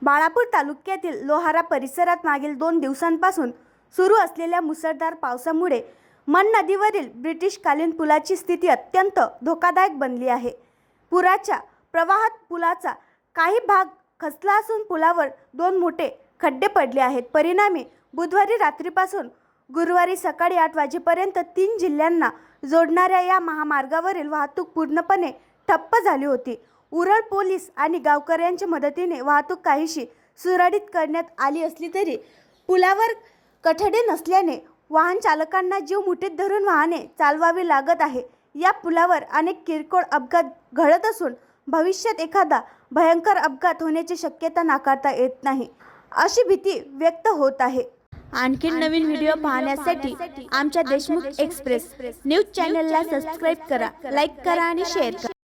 बाळापूर तालुक्यातील लोहारा परिसरात मागील 2 दिवसांपासून सुरू असलेल्या मुसळधार पावसामुळे मन नदीवरील ब्रिटिशकालीन पुलाची स्थिती अत्यंत धोकादायक बनली आहे। पुराच्या प्रवाहात पुलाचा काही भाग खचला असून पुलावर 2 मोठे खड्डे पडले आहेत। परिणामी बुधवारी रात्रीपासून गुरुवारी सकाळी 8 वाजेपर्यंत 3 जिल्ह्यांना जोडणाऱ्या या महामार्गावरील वाहतूक पूर्णपणे ठप्प झाली होती। उरण पोलीस आणि गावकऱ्यांच्या मदतीने वाहतूक काहीशी सुरळीत करण्यात आली असली तरी पुलावर कठडे नसल्याने वाहन चालकांना जीव मुठीत धरून वाहने चालवावी लागत आहे। या पुलावर अनेक किरकोळ अपघात घडत असून भविष्यात एखादा भयंकर अपघात होण्याची शक्यता नाकारता येत नाही, अशी भीती व्यक्त होत आहे। आणखी नवीन व्हिडिओ पाहण्यासाठी आमच्या देशमुख एक्सप्रेस न्यूज चॅनलला सबस्क्राइब करा, लाईक करा आणि शेअर करा।